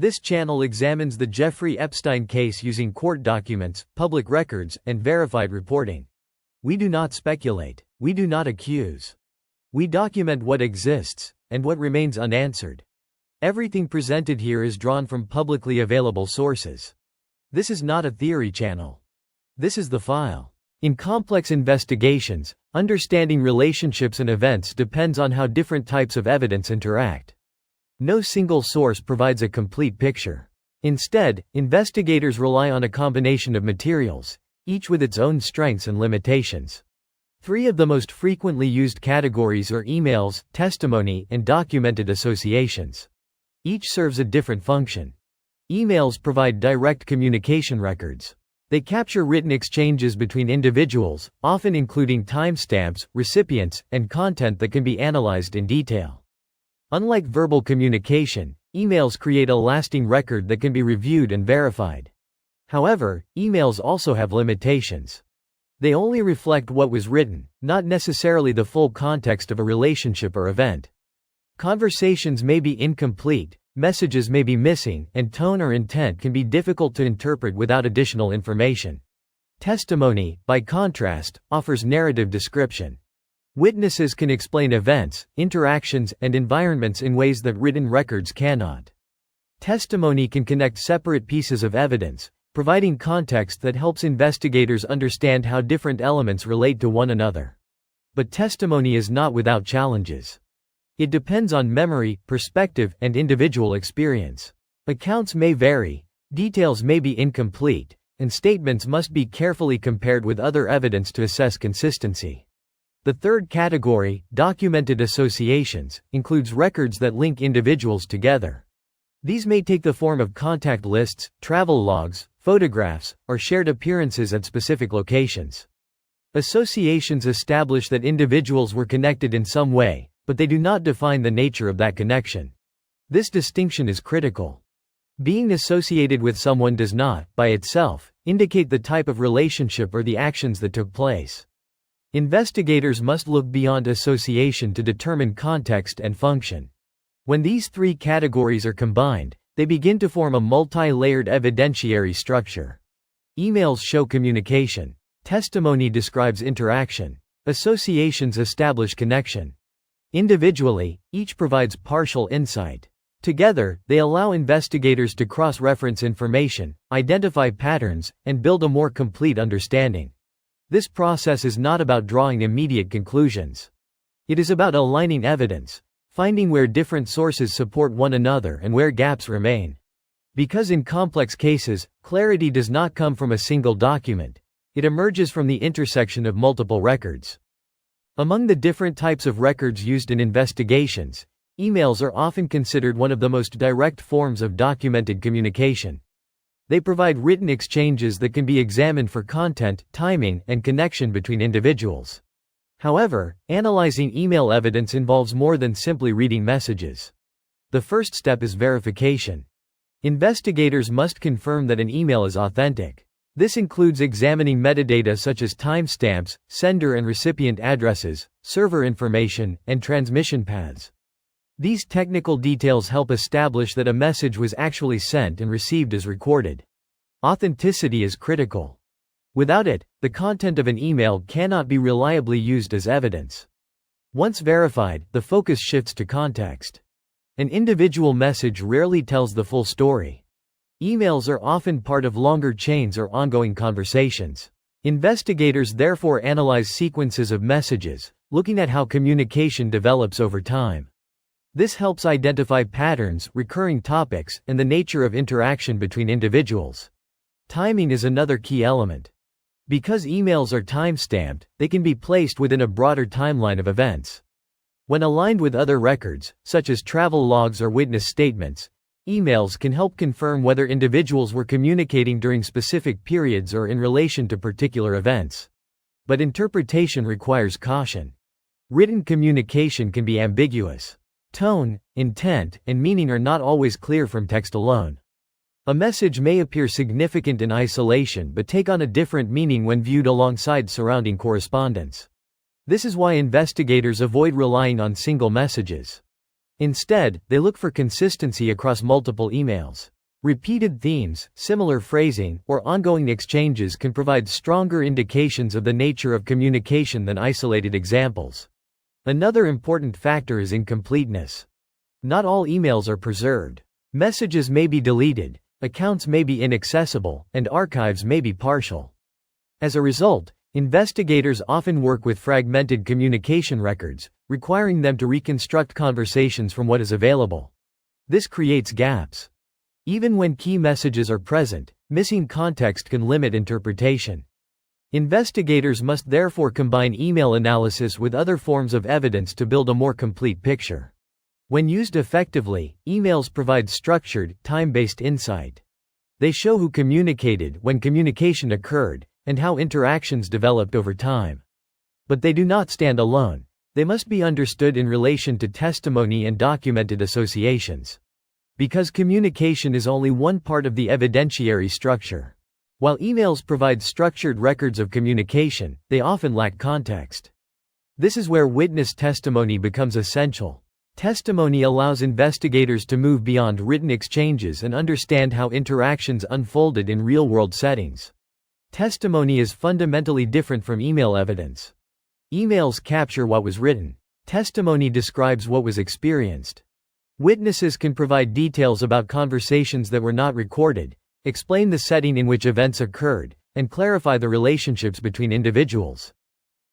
This channel examines the Jeffrey Epstein case using court documents, public records, and verified reporting. We do not speculate. We do not accuse. We document what exists, and what remains unanswered. Everything presented here is drawn from publicly available sources. This is not a theory channel. This is the file. In complex investigations, understanding relationships and events depends on how different types of evidence interact. No single source provides a complete picture. Instead, investigators rely on a combination of materials, each with its own strengths and limitations. Three of the most frequently used categories are emails, testimony, and documented associations. Each serves a different function. Emails provide direct communication records. They capture written exchanges between individuals, often including timestamps, recipients, and content that can be analyzed in detail. Unlike verbal communication, emails create a lasting record that can be reviewed and verified. However, emails also have limitations. They only reflect what was written, not necessarily the full context of a relationship or event. Conversations may be incomplete, messages may be missing, and tone or intent can be difficult to interpret without additional information. Testimony, by contrast, offers narrative description. Witnesses can explain events, interactions, and environments in ways that written records cannot. Testimony can connect separate pieces of evidence, providing context that helps investigators understand how different elements relate to one another. But testimony is not without challenges. It depends on memory, perspective, and individual experience. Accounts may vary, details may be incomplete, and statements must be carefully compared with other evidence to assess consistency. The third category, documented associations, includes records that link individuals together. These may take the form of contact lists, travel logs, photographs, or shared appearances at specific locations. Associations establish that individuals were connected in some way, but they do not define the nature of that connection. This distinction is critical. Being associated with someone does not, by itself, indicate the type of relationship or the actions that took place. Investigators must look beyond association to determine context and function. When these three categories are combined, they begin to form a multi-layered evidentiary structure. Emails show communication. Testimony describes interaction. Associations establish connection. Individually, each provides partial insight. Together, they allow investigators to cross-reference information, identify patterns, and build a more complete understanding. This process is not about drawing immediate conclusions. It is about aligning evidence, finding where different sources support one another and where gaps remain. Because in complex cases, clarity does not come from a single document. It emerges from the intersection of multiple records. Among the different types of records used in investigations, emails are often considered one of the most direct forms of documented communication. They provide written exchanges that can be examined for content, timing, and connection between individuals. However, analyzing email evidence involves more than simply reading messages. The first step is verification. Investigators must confirm that an email is authentic. This includes examining metadata such as timestamps, sender and recipient addresses, server information, and transmission paths. These technical details help establish that a message was actually sent and received as recorded. Authenticity is critical. Without it, the content of an email cannot be reliably used as evidence. Once verified, the focus shifts to context. An individual message rarely tells the full story. Emails are often part of longer chains or ongoing conversations. Investigators therefore analyze sequences of messages, looking at how communication develops over time. This helps identify patterns, recurring topics, and the nature of interaction between individuals. Timing is another key element. Because emails are time-stamped, they can be placed within a broader timeline of events. When aligned with other records, such as travel logs or witness statements, emails can help confirm whether individuals were communicating during specific periods or in relation to particular events. But interpretation requires caution. Written communication can be ambiguous. Tone, intent, and meaning are not always clear from text alone. A message may appear significant in isolation but take on a different meaning when viewed alongside surrounding correspondence. This is why investigators avoid relying on single messages. Instead, they look for consistency across multiple emails. Repeated themes, similar phrasing, or ongoing exchanges can provide stronger indications of the nature of communication than isolated examples. Another important factor is incompleteness. Not all emails are preserved. Messages may be deleted, accounts may be inaccessible, and archives may be partial. As a result, investigators often work with fragmented communication records, requiring them to reconstruct conversations from what is available. This creates gaps. Even when key messages are present, missing context can limit interpretation. Investigators must therefore combine email analysis with other forms of evidence to build a more complete picture. When used effectively, emails provide structured, time-based insight. They show who communicated, when communication occurred, and how interactions developed over time. But they do not stand alone. They must be understood in relation to testimony and documented associations. Because communication is only one part of the evidentiary structure. While emails provide structured records of communication, they often lack context. This is where witness testimony becomes essential. Testimony allows investigators to move beyond written exchanges and understand how interactions unfolded in real-world settings. Testimony is fundamentally different from email evidence. Emails capture what was written. Testimony describes what was experienced. Witnesses can provide details about conversations that were not recorded, explain the setting in which events occurred, and clarify the relationships between individuals.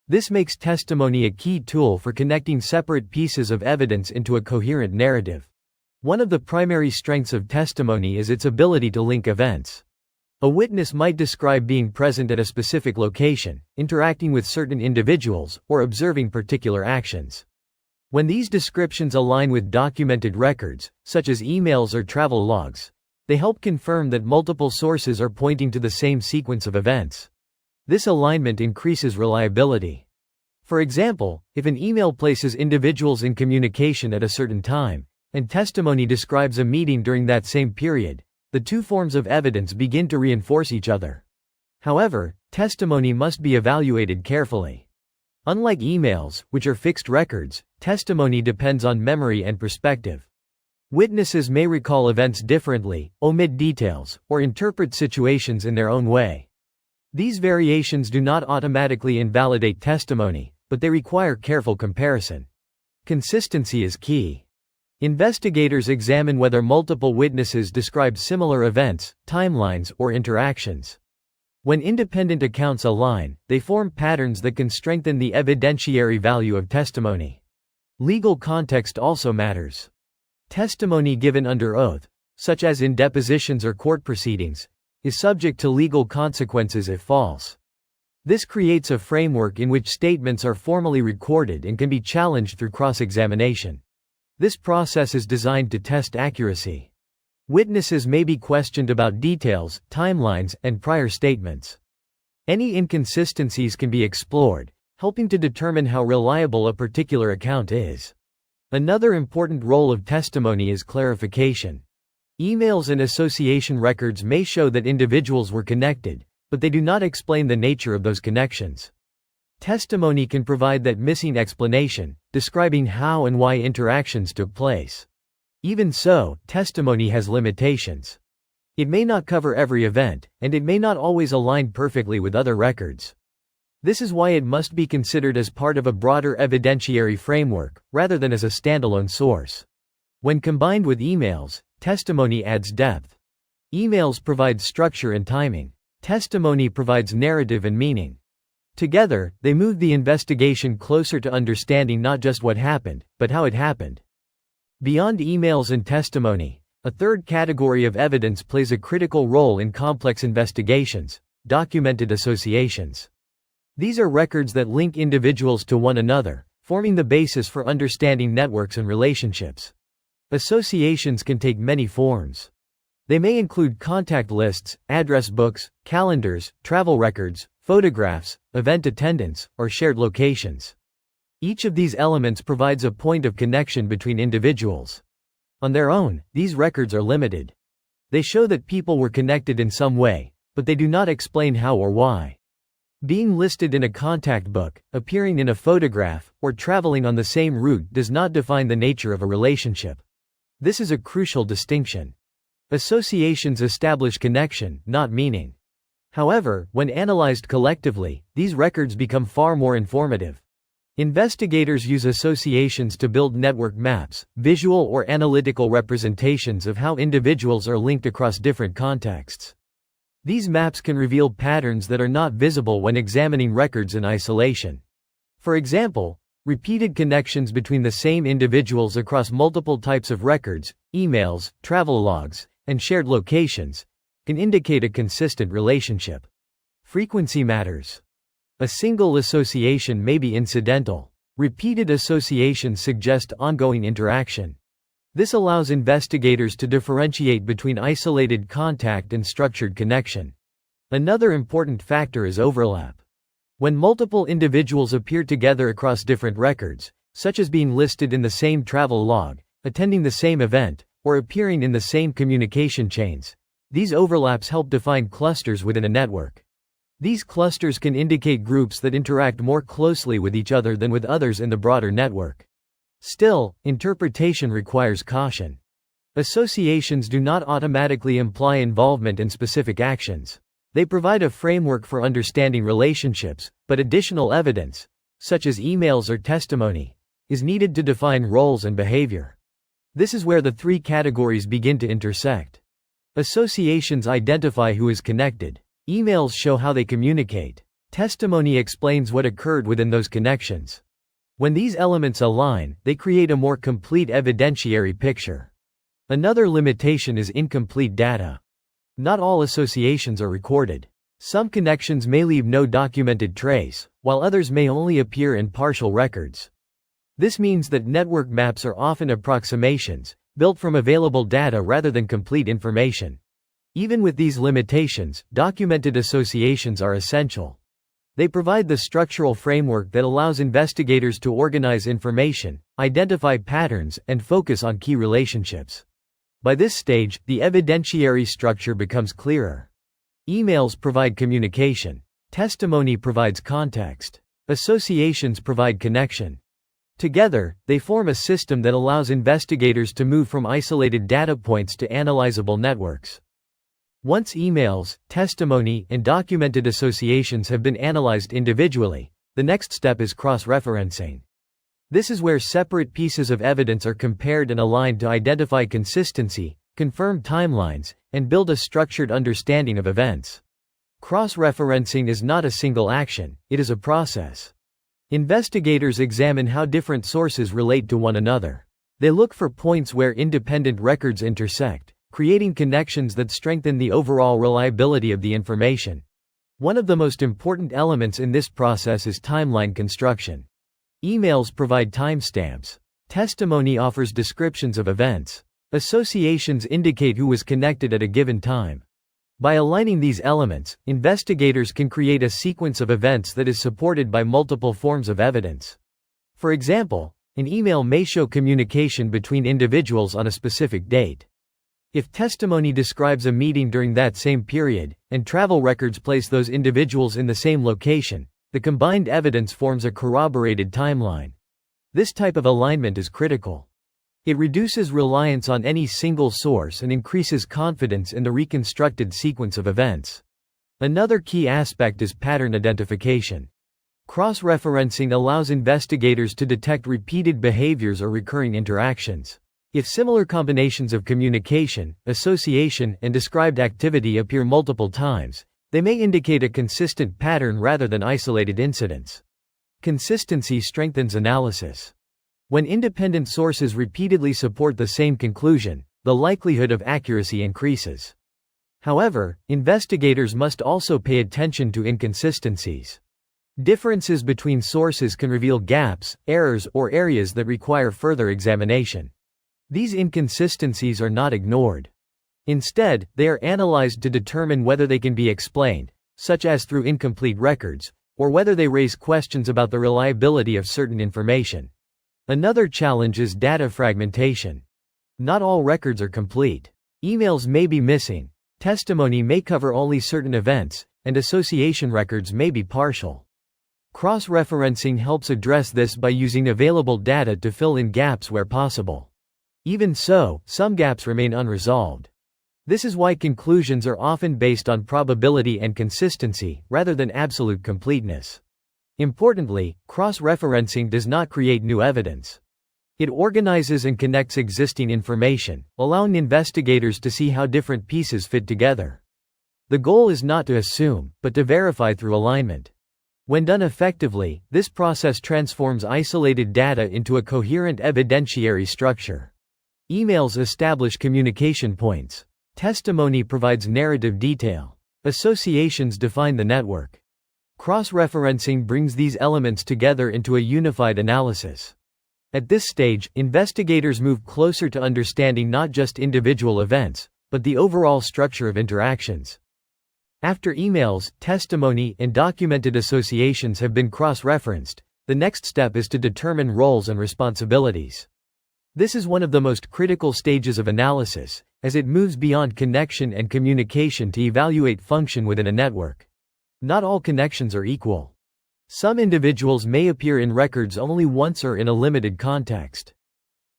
This makes testimony a key tool for connecting separate pieces of evidence into a coherent narrative. One of the primary strengths of testimony is its ability to link events. A witness might describe being present at a specific location, interacting with certain individuals, or observing particular actions. When these descriptions align with documented records, such as emails or travel logs, they help confirm that multiple sources are pointing to the same sequence of events. This alignment increases reliability. For example, if an email places individuals in communication at a certain time, and testimony describes a meeting during that same period, the two forms of evidence begin to reinforce each other. However, testimony must be evaluated carefully. Unlike emails, which are fixed records, testimony depends on memory and perspective. Witnesses may recall events differently, omit details, or interpret situations in their own way. These variations do not automatically invalidate testimony, but they require careful comparison. Consistency is key. Investigators examine whether multiple witnesses describe similar events, timelines, or interactions. When independent accounts align, they form patterns that can strengthen the evidentiary value of testimony. Legal context also matters. Testimony given under oath, such as in depositions or court proceedings, is subject to legal consequences if false. This creates a framework in which statements are formally recorded and can be challenged through cross-examination. This process is designed to test accuracy. Witnesses may be questioned about details, timelines, and prior statements. Any inconsistencies can be explored, helping to determine how reliable a particular account is. Another important role of testimony is clarification. Emails and association records may show that individuals were connected, but they do not explain the nature of those connections. Testimony can provide that missing explanation, describing how and why interactions took place. Even so, testimony has limitations. It may not cover every event, and it may not always align perfectly with other records. This is why it must be considered as part of a broader evidentiary framework, rather than as a standalone source. When combined with emails, testimony adds depth. Emails provide structure and timing. Testimony provides narrative and meaning. Together, they move the investigation closer to understanding not just what happened, but how it happened. Beyond emails and testimony, a third category of evidence plays a critical role in complex investigations: documented associations. These are records that link individuals to one another, forming the basis for understanding networks and relationships. Associations can take many forms. They may include contact lists, address books, calendars, travel records, photographs, event attendance, or shared locations. Each of these elements provides a point of connection between individuals. On their own, these records are limited. They show that people were connected in some way, but they do not explain how or why. Being listed in a contact book, appearing in a photograph, or traveling on the same route does not define the nature of a relationship. This is a crucial distinction. Associations establish connection, not meaning. However, when analyzed collectively, these records become far more informative. Investigators use associations to build network maps, visual or analytical representations of how individuals are linked across different contexts. These maps can reveal patterns that are not visible when examining records in isolation. For example, repeated connections between the same individuals across multiple types of records, emails, travel logs, and shared locations, can indicate a consistent relationship. Frequency matters. A single association may be incidental. Repeated associations suggest ongoing interaction. This allows investigators to differentiate between isolated contact and structured connection. Another important factor is overlap. When multiple individuals appear together across different records, such as being listed in the same travel log, attending the same event, or appearing in the same communication chains, these overlaps help define clusters within a network. These clusters can indicate groups that interact more closely with each other than with others in the broader network. Still, interpretation requires caution. Associations do not automatically imply involvement in specific actions. They provide a framework for understanding relationships, but additional evidence, such as emails or testimony, is needed to define roles and behavior. This is where the three categories begin to intersect. Associations identify who is connected. Emails show how they communicate. Testimony explains what occurred within those connections. When these elements align, they create a more complete evidentiary picture. Another limitation is incomplete data. Not all associations are recorded. Some connections may leave no documented trace, while others may only appear in partial records. This means that network maps are often approximations, built from available data rather than complete information. Even with these limitations, documented associations are essential. They provide the structural framework that allows investigators to organize information, identify patterns, and focus on key relationships. By this stage, the evidentiary structure becomes clearer. Emails provide communication. Testimony provides context. Associations provide connection. Together, they form a system that allows investigators to move from isolated data points to analyzable networks. Once emails, testimony, and documented associations have been analyzed individually, the next step is cross-referencing. This is where separate pieces of evidence are compared and aligned to identify consistency, confirm timelines, and build a structured understanding of events. Cross-referencing is not a single action, it is a process. Investigators examine how different sources relate to one another. They look for points where independent records intersect, creating connections that strengthen the overall reliability of the information. One of the most important elements in this process is timeline construction. Emails provide timestamps. Testimony offers descriptions of events. Associations indicate who was connected at a given time. By aligning these elements, investigators can create a sequence of events that is supported by multiple forms of evidence. For example, an email may show communication between individuals on a specific date. If testimony describes a meeting during that same period, and travel records place those individuals in the same location, the combined evidence forms a corroborated timeline. This type of alignment is critical. It reduces reliance on any single source and increases confidence in the reconstructed sequence of events. Another key aspect is pattern identification. Cross-referencing allows investigators to detect repeated behaviors or recurring interactions. If similar combinations of communication, association, and described activity appear multiple times, they may indicate a consistent pattern rather than isolated incidents. Consistency strengthens analysis. When independent sources repeatedly support the same conclusion, the likelihood of accuracy increases. However, investigators must also pay attention to inconsistencies. Differences between sources can reveal gaps, errors, or areas that require further examination. These inconsistencies are not ignored. Instead, they are analyzed to determine whether they can be explained, such as through incomplete records, or whether they raise questions about the reliability of certain information. Another challenge is data fragmentation. Not all records are complete. Emails may be missing, testimony may cover only certain events, and association records may be partial. Cross-referencing helps address this by using available data to fill in gaps where possible. Even so, some gaps remain unresolved. This is why conclusions are often based on probability and consistency, rather than absolute completeness. Importantly, cross-referencing does not create new evidence. It organizes and connects existing information, allowing investigators to see how different pieces fit together. The goal is not to assume, but to verify through alignment. When done effectively, this process transforms isolated data into a coherent evidentiary structure. Emails establish communication points. Testimony provides narrative detail. Associations define the network. Cross-referencing brings these elements together into a unified analysis. At this stage, investigators move closer to understanding not just individual events, but the overall structure of interactions. After emails, testimony, and documented associations have been cross-referenced, the next step is to determine roles and responsibilities. This is one of the most critical stages of analysis, as it moves beyond connection and communication to evaluate function within a network. Not all connections are equal. Some individuals may appear in records only once or in a limited context.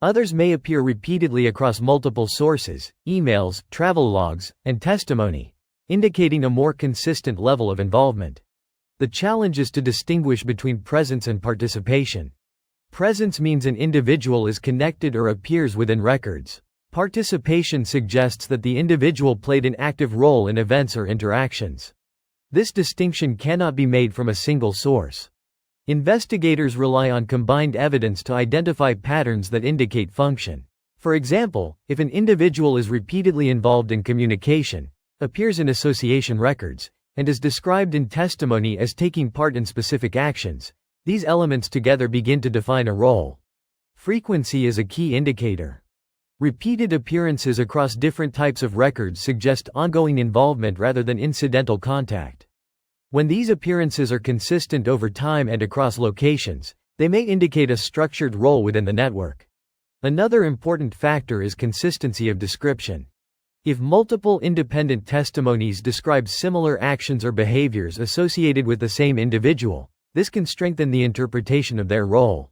Others may appear repeatedly across multiple sources, emails, travel logs, and testimony, indicating a more consistent level of involvement. The challenge is to distinguish between presence and participation. Presence means an individual is connected or appears within records. Participation suggests that the individual played an active role in events or interactions. This distinction cannot be made from a single source. Investigators rely on combined evidence to identify patterns that indicate function. For example, if an individual is repeatedly involved in communication, appears in association records, and is described in testimony as taking part in specific actions, these elements together begin to define a role. Frequency is a key indicator. Repeated appearances across different types of records suggest ongoing involvement rather than incidental contact. When these appearances are consistent over time and across locations, they may indicate a structured role within the network. Another important factor is consistency of description. If multiple independent testimonies describe similar actions or behaviors associated with the same individual, this can strengthen the interpretation of their role.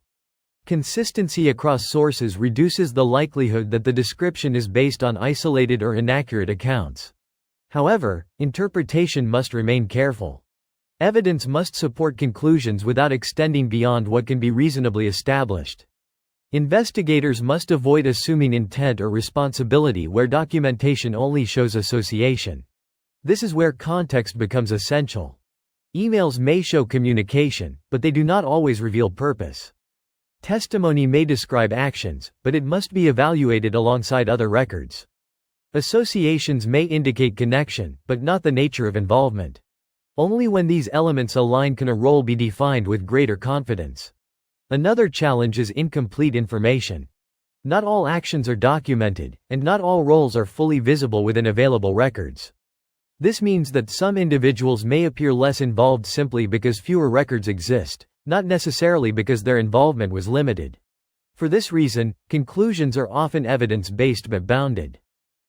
Consistency across sources reduces the likelihood that the description is based on isolated or inaccurate accounts. However, interpretation must remain careful. Evidence must support conclusions without extending beyond what can be reasonably established. Investigators must avoid assuming intent or responsibility where documentation only shows association. This is where context becomes essential. Emails may show communication, but they do not always reveal purpose. Testimony may describe actions, but it must be evaluated alongside other records. Associations may indicate connection, but not the nature of involvement. Only when these elements align can a role be defined with greater confidence. Another challenge is incomplete information. Not all actions are documented, and not all roles are fully visible within available records. This means that some individuals may appear less involved simply because fewer records exist, not necessarily because their involvement was limited. For this reason, conclusions are often evidence-based but bounded.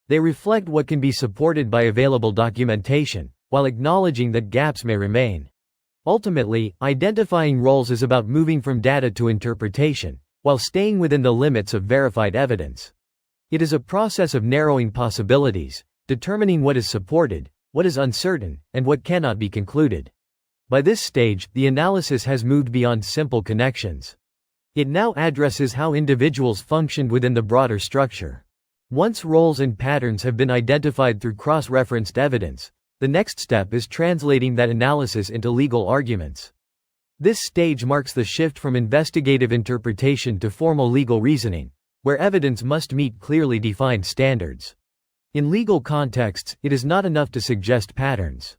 They reflect what can be supported by available documentation, while acknowledging that gaps may remain. Ultimately, identifying roles is about moving from data to interpretation, while staying within the limits of verified evidence. It is a process of narrowing possibilities, determining what is supported, what is uncertain, and what cannot be concluded. By this stage, the analysis has moved beyond simple connections. It now addresses how individuals functioned within the broader structure. Once roles and patterns have been identified through cross-referenced evidence, the next step is translating that analysis into legal arguments. This stage marks the shift from investigative interpretation to formal legal reasoning, where evidence must meet clearly defined standards. In legal contexts, it is not enough to suggest patterns.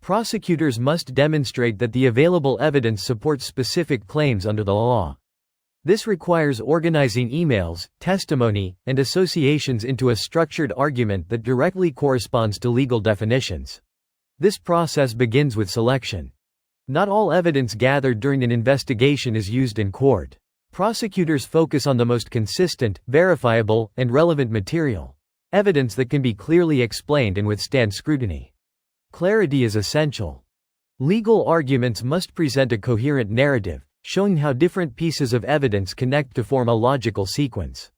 Prosecutors must demonstrate that the available evidence supports specific claims under the law. This requires organizing emails, testimony, and associations into a structured argument that directly corresponds to legal definitions. This process begins with selection. Not all evidence gathered during an investigation is used in court. Prosecutors focus on the most consistent, verifiable, and relevant material, evidence that can be clearly explained and withstand scrutiny. Clarity is essential. Legal arguments must present a coherent narrative, showing how different pieces of evidence connect to form a logical sequence.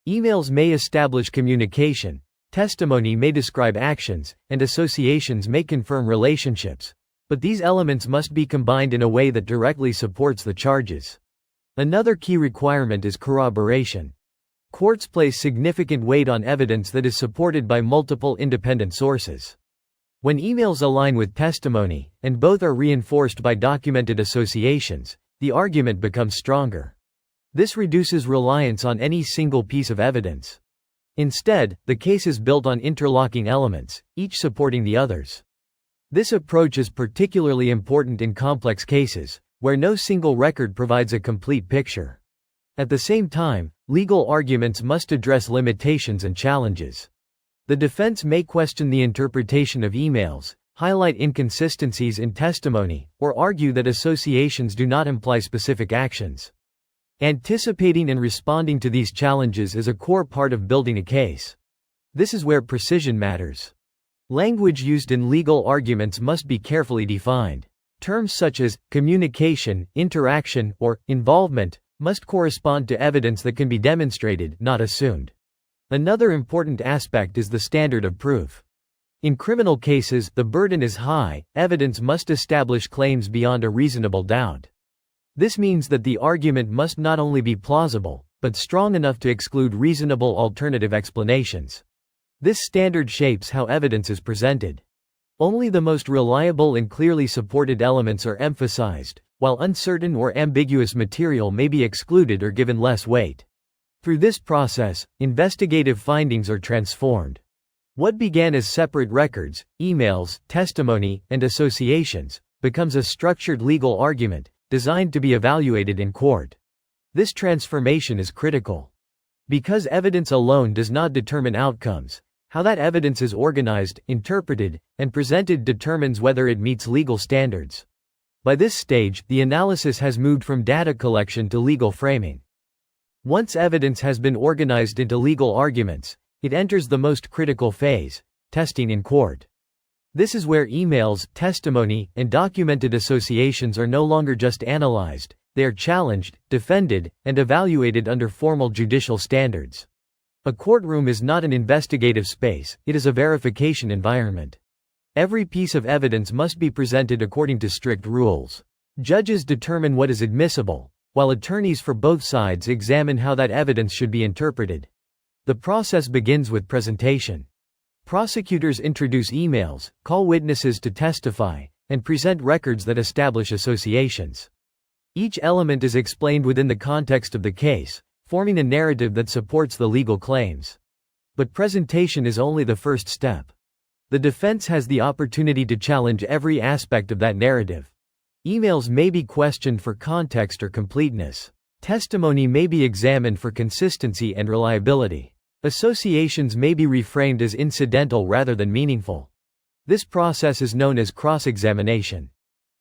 Emails may establish communication, testimony may describe actions, and associations may confirm relationships, but these elements must be combined in a way that directly supports the charges. Another key requirement is corroboration. Courts place significant weight on evidence that is supported by multiple independent sources. When emails align with testimony, and both are reinforced by documented associations, the argument becomes stronger. This reduces reliance on any single piece of evidence. Instead, the case is built on interlocking elements, each supporting the others. This approach is particularly important in complex cases, where no single record provides a complete picture. At the same time, legal arguments must address limitations and challenges. The defense may question the interpretation of emails, highlight inconsistencies in testimony, or argue that associations do not imply specific actions. Anticipating and responding to these challenges is a core part of building a case. This is where precision matters. Language used in legal arguments must be carefully defined. Terms such as communication, interaction, or involvement must correspond to evidence that can be demonstrated, not assumed. Another important aspect is the standard of proof. In criminal cases, the burden is high. Evidence must establish claims beyond a reasonable doubt. This means that the argument must not only be plausible, but strong enough to exclude reasonable alternative explanations. This standard shapes how evidence is presented. Only the most reliable and clearly supported elements are emphasized, while uncertain or ambiguous material may be excluded or given less weight. Through this process, investigative findings are transformed. What began as separate records, emails, testimony, and associations, becomes a structured legal argument, designed to be evaluated in court. This transformation is critical. Because evidence alone does not determine outcomes, how that evidence is organized, interpreted, and presented determines whether it meets legal standards. By this stage, the analysis has moved from data collection to legal framing. Once evidence has been organized into legal arguments, it enters the most critical phase, testing in court. This is where emails, testimony, and documented associations are no longer just analyzed, they are challenged, defended, and evaluated under formal judicial standards. A courtroom is not an investigative space, it is a verification environment. Every piece of evidence must be presented according to strict rules. Judges determine what is admissible, while attorneys for both sides examine how that evidence should be interpreted. The process begins with presentation. Prosecutors introduce emails, call witnesses to testify, and present records that establish associations. Each element is explained within the context of the case, forming a narrative that supports the legal claims. But presentation is only the first step. The defense has the opportunity to challenge every aspect of that narrative. Emails may be questioned for context or completeness. Testimony may be examined for consistency and reliability. Associations may be reframed as incidental rather than meaningful. This process is known as cross-examination.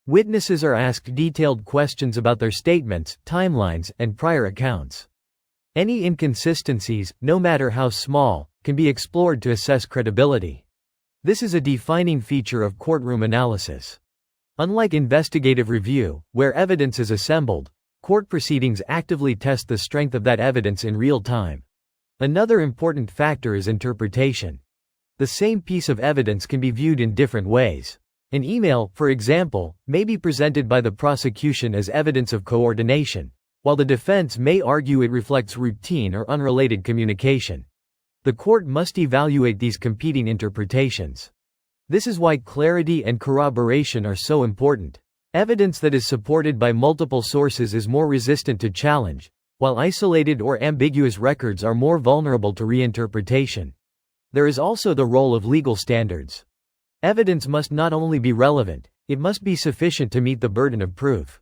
Witnesses are asked detailed questions about their statements, timelines, and prior accounts. Any inconsistencies, no matter how small, can be explored to assess credibility. This is a defining feature of courtroom analysis. Unlike investigative review, where evidence is assembled, court proceedings actively test the strength of that evidence in real time. Another important factor is interpretation. The same piece of evidence can be viewed in different ways. An email, for example, may be presented by the prosecution as evidence of coordination, while the defense may argue it reflects routine or unrelated communication. The court must evaluate these competing interpretations. This is why clarity and corroboration are so important. Evidence that is supported by multiple sources is more resistant to challenge, while isolated or ambiguous records are more vulnerable to reinterpretation. There is also the role of legal standards. Evidence must not only be relevant, it must be sufficient to meet the burden of proof.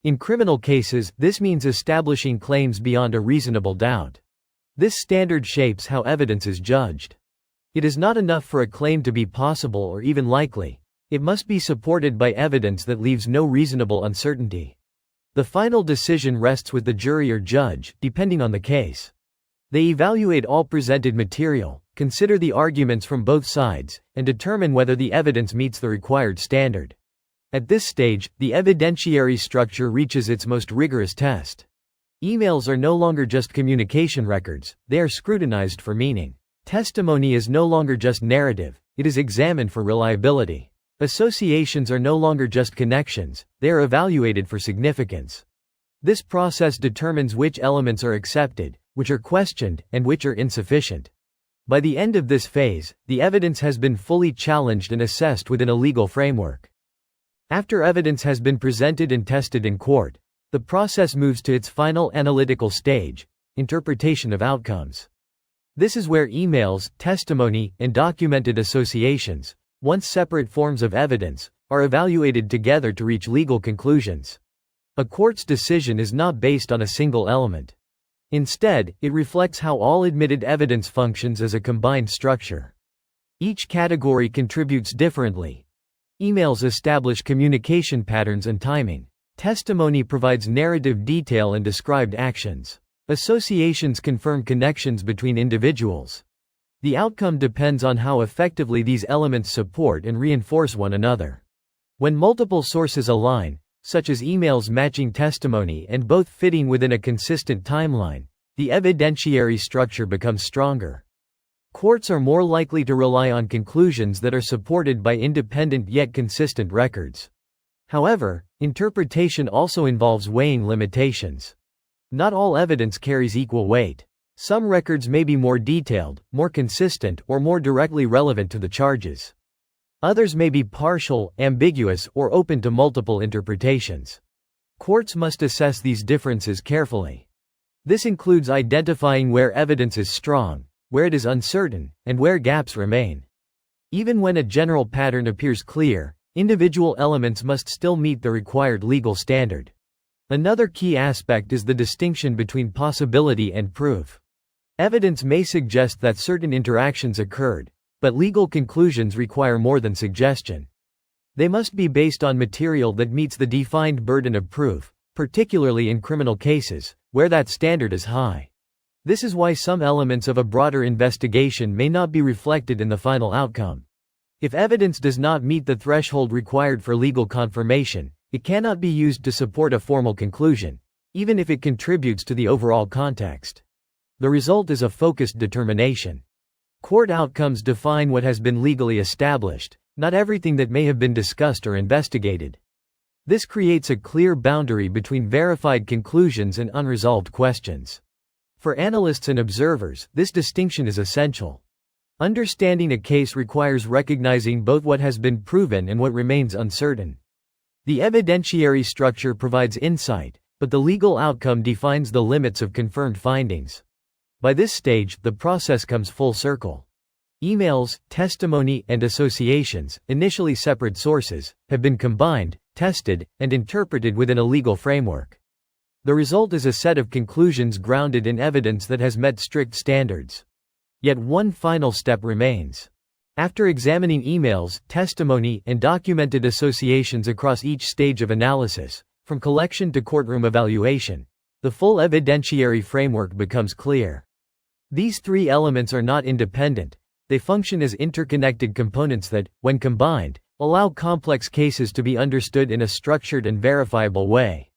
In criminal cases, this means establishing claims beyond a reasonable doubt. This standard shapes how evidence is judged. It is not enough for a claim to be possible or even likely. It must be supported by evidence that leaves no reasonable uncertainty. The final decision rests with the jury or judge, depending on the case. They evaluate all presented material, consider the arguments from both sides, and determine whether the evidence meets the required standard. At this stage, the evidentiary structure reaches its most rigorous test. Emails are no longer just communication records, they are scrutinized for meaning. Testimony is no longer just narrative, it is examined for reliability. Associations are no longer just connections, they are evaluated for significance. This process determines which elements are accepted, which are questioned, and which are insufficient. By the end of this phase, the evidence has been fully challenged and assessed within a legal framework. After evidence has been presented and tested in court, the process moves to its final analytical stage, interpretation of outcomes. This is where emails, testimony, and documented associations, once separate forms of evidence, are evaluated together to reach legal conclusions. A court's decision is not based on a single element. Instead, it reflects how all admitted evidence functions as a combined structure. Each category contributes differently. Emails establish communication patterns and timing. Testimony provides narrative detail and described actions. Associations confirm connections between individuals. The outcome depends on how effectively these elements support and reinforce one another. When multiple sources align, such as emails matching testimony and both fitting within a consistent timeline, the evidentiary structure becomes stronger. Courts are more likely to rely on conclusions that are supported by independent yet consistent records. However, interpretation also involves weighing limitations. Not all evidence carries equal weight. Some records may be more detailed, more consistent, or more directly relevant to the charges. Others may be partial, ambiguous, or open to multiple interpretations. Courts must assess these differences carefully. This includes identifying where evidence is strong, where it is uncertain, and where gaps remain. Even when a general pattern appears clear, individual elements must still meet the required legal standard. Another key aspect is the distinction between possibility and proof. Evidence may suggest that certain interactions occurred, but legal conclusions require more than suggestion. They must be based on material that meets the defined burden of proof, particularly in criminal cases, where that standard is high. This is why some elements of a broader investigation may not be reflected in the final outcome. If evidence does not meet the threshold required for legal confirmation, it cannot be used to support a formal conclusion, even if it contributes to the overall context. The result is a focused determination. Court outcomes define what has been legally established, not everything that may have been discussed or investigated. This creates a clear boundary between verified conclusions and unresolved questions. For analysts and observers, this distinction is essential. Understanding a case requires recognizing both what has been proven and what remains uncertain. The evidentiary structure provides insight, but the legal outcome defines the limits of confirmed findings. By this stage, the process comes full circle. Emails, testimony, and associations, initially separate sources, have been combined, tested, and interpreted within a legal framework. The result is a set of conclusions grounded in evidence that has met strict standards. Yet one final step remains. After examining emails, testimony, and documented associations across each stage of analysis, from collection to courtroom evaluation, the full evidentiary framework becomes clear. These three elements are not independent, they function as interconnected components that, when combined, allow complex cases to be understood in a structured and verifiable way.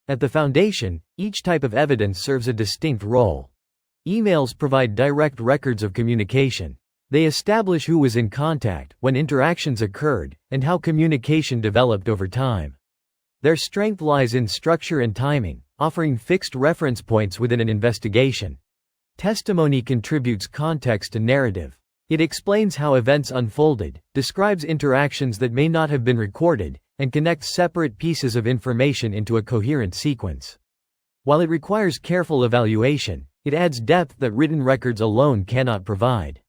At the foundation, each type of evidence serves a distinct role. Emails provide direct records of communication. They establish who was in contact, when interactions occurred, and how communication developed over time. Their strength lies in structure and timing, offering fixed reference points within an investigation. Testimony contributes context and narrative. It explains how events unfolded, describes interactions that may not have been recorded, and connects separate pieces of information into a coherent sequence. While it requires careful evaluation, it adds depth that written records alone cannot provide.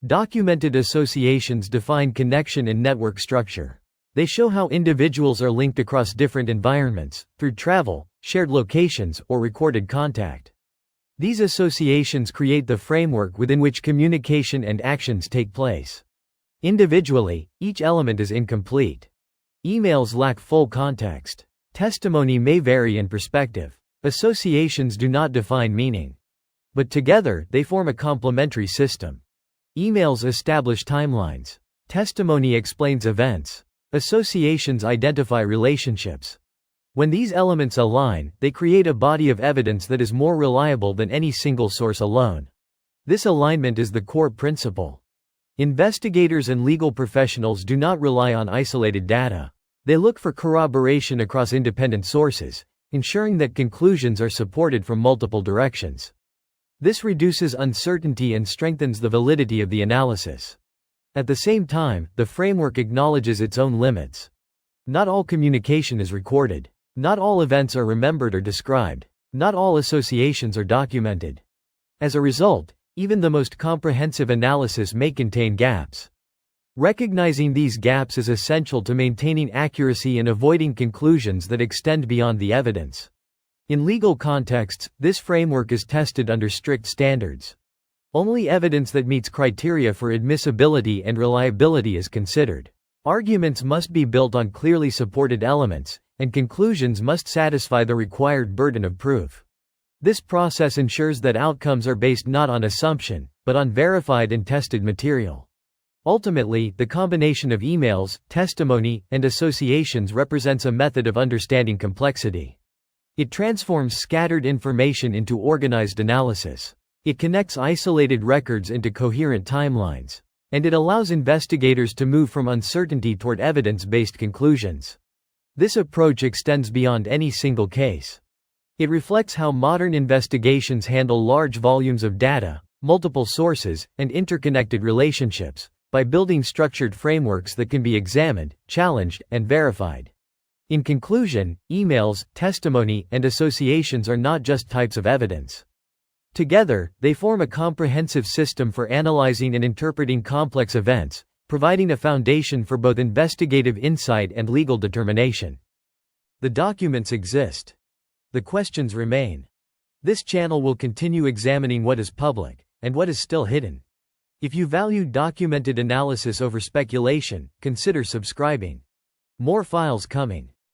Documented associations define connection and network structure. They show how individuals are linked across different environments, through travel, shared locations, or recorded contact. These associations create the framework within which communication and actions take place. Individually, each element is incomplete. Emails lack full context. Testimony may vary in perspective. Associations do not define meaning. But together, they form a complementary system. Emails establish timelines. Testimony explains events. Associations identify relationships. When these elements align, they create a body of evidence that is more reliable than any single source alone. This alignment is the core principle. Investigators and legal professionals do not rely on isolated data. They look for corroboration across independent sources, ensuring that conclusions are supported from multiple directions. This reduces uncertainty and strengthens the validity of the analysis. At the same time, the framework acknowledges its own limits. Not all communication is recorded. Not all events are remembered or described. Not all associations are documented. As a result, even the most comprehensive analysis may contain gaps. Recognizing these gaps is essential to maintaining accuracy and avoiding conclusions that extend beyond the evidence. In legal contexts, this framework is tested under strict standards. Only evidence that meets criteria for admissibility and reliability is considered. Arguments must be built on clearly supported elements, and conclusions must satisfy the required burden of proof. This process ensures that outcomes are based not on assumption, but on verified and tested material. Ultimately, the combination of emails, testimony, and associations represents a method of understanding complexity. It transforms scattered information into organized analysis. It connects isolated records into coherent timelines. And it allows investigators to move from uncertainty toward evidence-based conclusions. This approach extends beyond any single case. It reflects how modern investigations handle large volumes of data, multiple sources, and interconnected relationships, by building structured frameworks that can be examined, challenged, and verified. In conclusion, emails, testimony, and associations are not just types of evidence. Together, they form a comprehensive system for analyzing and interpreting complex events, providing a foundation for both investigative insight and legal determination. The documents exist. The questions remain. This channel will continue examining what is public, and what is still hidden. If you value documented analysis over speculation, consider subscribing. More files coming.